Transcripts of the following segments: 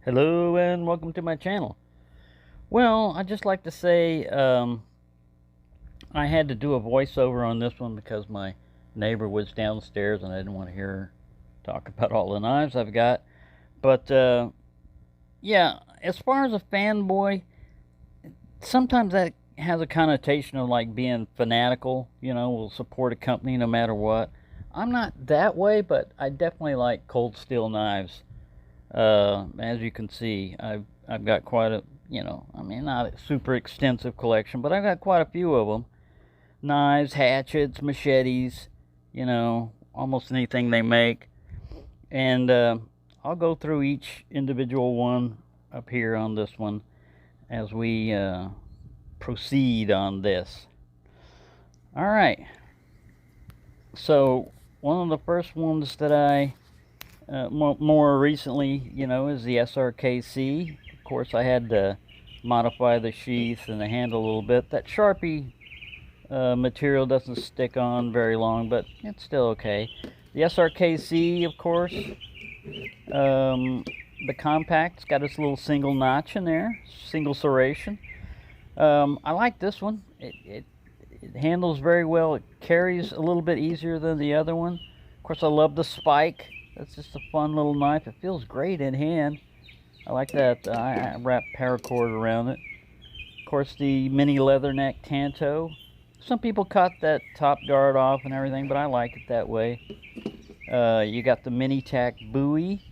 Hello and welcome to my channel. Well, I'd just like to say I had to do a voiceover on this one because my neighbor was downstairs and I didn't want to hear her talk about all the knives I've got. But yeah, as far as a fanboy, sometimes that has a connotation of like being fanatical, will support a company no matter what. I'm not that way, but I definitely like cold steel knives. As you can see, I've got quite a, not a super extensive collection, but I've got quite a few of them. Knives, hatchets, machetes, almost anything they make. And I'll go through each individual one up here on this one as we proceed on this. All right. So one of the first ones that I more recently, is the SRKC. Of course, I had to modify the sheath and the handle a little bit. That Sharpie material doesn't stick on very long, but it's still okay. The SRKC, of course, the compact's got its little single notch in there, single serration. I like this one. It handles very well. It carries a little bit easier than the other one. Of course, I love the spike. That's just a fun little knife. It feels great in hand. I like that. I wrap paracord around it. Of course, the mini leather neck Tanto. Some people cut that top guard off and everything, but I like it that way. You got the mini tack Bowie.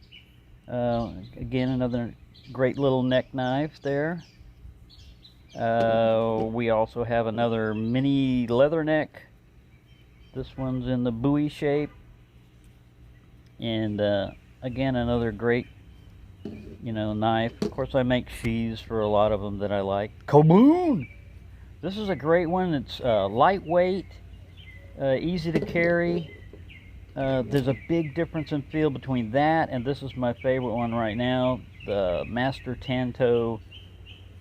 Again, another great little neck knife there. We also have another mini leather neck. This one's in the Bowie shape. And again, another great, knife. Of course, I make sheaths for a lot of them that I like. Kaboom! This is a great one. It's lightweight, easy to carry. There's a big difference in feel between that and this is my favorite one right now, the Master Tanto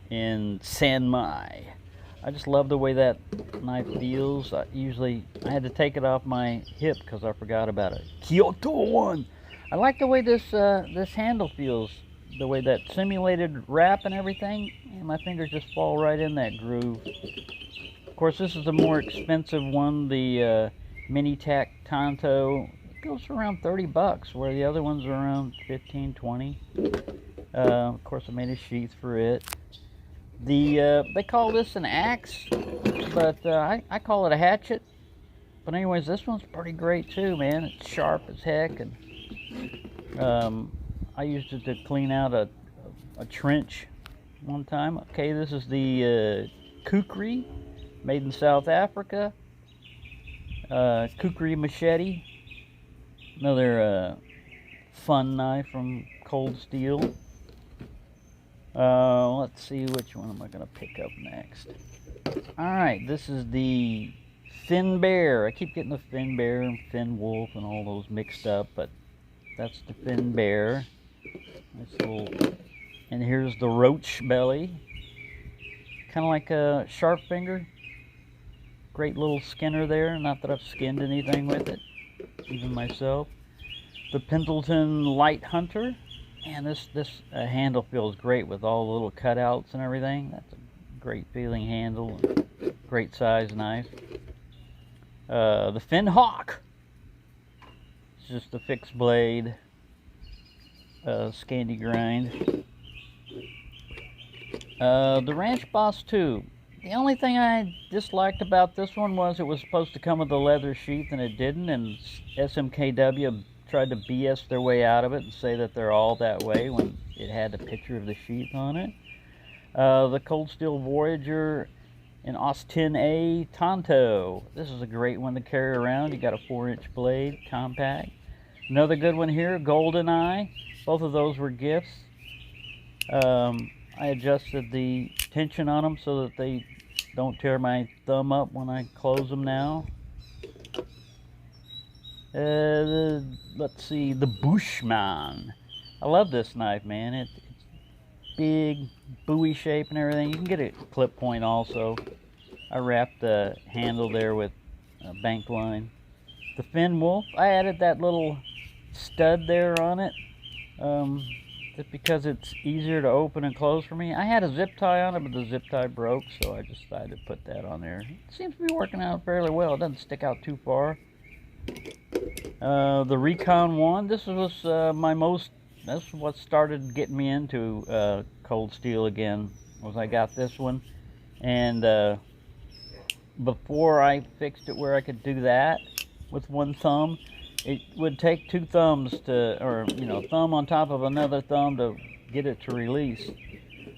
in Sanmai. I just love the way that knife feels. I had to take it off my hip because I forgot about it. Kyoto one. I like the way this handle feels. The way that simulated wrap and everything. And my fingers just fall right in that groove. Of course, this is the more expensive one, the Mini Tack Tanto. It goes for around 30 bucks, where the other ones are around 15, 20. Of course, I made a sheath for it. They call this an axe, but I call it a hatchet. But anyways, this one's pretty great too, man. It's sharp as heck, and I used it to clean out a trench one time. Okay, this is the Kukri, made in South Africa. Kukri machete, another fun knife from Cold Steel. Let's see, which one am I going to pick up next? Alright, this is the Fin Bear. I keep getting the Fin Bear and Fin Wolf and all those mixed up, but that's the Fin Bear. Nice little, and here's the Roach Belly. Kind of like a sharp finger. Great little skinner there. Not that I've skinned anything with it, even myself. The Pendleton Light Hunter. Man, this handle feels great with all the little cutouts and everything. That's a great feeling handle. Great size knife. The Fin Hawk. It's just a fixed blade. Scandy grind. The Ranch Boss 2. The only thing I disliked about this one was it was supposed to come with a leather sheath and it didn't, and SMKW tried to BS their way out of it and say that they're all that way when it had a picture of the sheath on it. The Cold Steel Voyager in Austin A Tonto. This is a great one to carry around. You got a 4-inch blade, compact. Another good one here, Golden Eye. Both of those were gifts. I adjusted the tension on them so that they don't tear my thumb up when I close them now. Let's see, the Bushman. I love this knife, man. It's big, Bowie shape and everything. You can get a clip point also. I wrapped the handle there with a bank line. The Fin Wolf, I added that little stud there on it. just because it's easier to open and close for me. I had a zip tie on it, but the zip tie broke, so I just decided to put that on there. It seems to be working out fairly well. It doesn't stick out too far. The Recon 1, this was that's what started getting me into cold steel again, was I got this one. And before I fixed it where I could do that with one thumb, it would take two thumbs to, or thumb on top of another thumb to get it to release.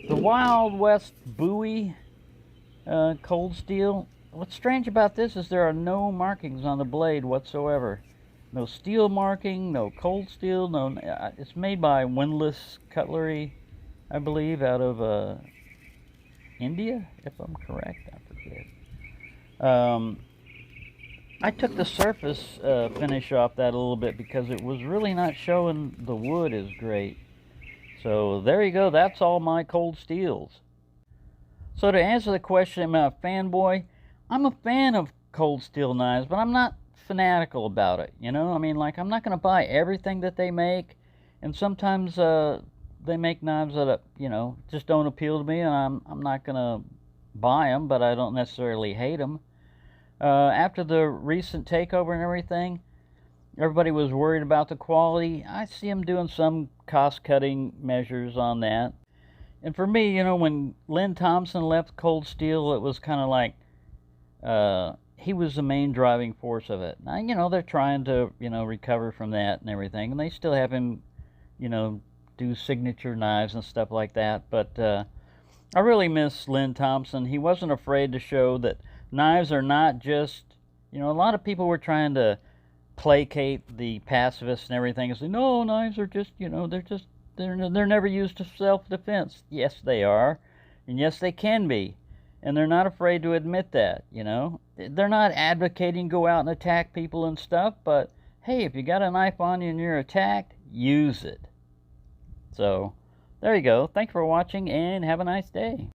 The Wild West Bowie cold steel, what's strange about this is there are no markings on the blade whatsoever. No steel marking, no cold steel, no. It's made by Windlass Cutlery, I believe, out of India, if I'm correct. I forget. I took the surface finish off that a little bit because it was really not showing the wood as great. So there you go, that's all my cold steels. So to answer the question about Fanboy, I'm a fan of cold steel knives, but I'm not fanatical about it, I mean, like, I'm not going to buy everything that they make, and sometimes they make knives that just don't appeal to me, and I'm not going to buy them, but I don't necessarily hate them. After the recent takeover and everything, everybody was worried about the quality. I see them doing some cost-cutting measures on that. And for me, when Lynn Thompson left Cold Steel, it was kind of like he was the main driving force of it. Now, they're trying to, recover from that and everything, and they still have him, do signature knives and stuff like that. But I really miss Lynn Thompson. He wasn't afraid to show that knives are not just, a lot of people were trying to placate the pacifists and everything and say, no, knives are just, they're never used to self-defense. Yes, they are, and yes, they can be, and they're not afraid to admit that. They're not advocating go out and attack people and stuff, but hey, if you got a knife on you and you're attacked, use it. So there you go. Thanks for watching, and have a nice day.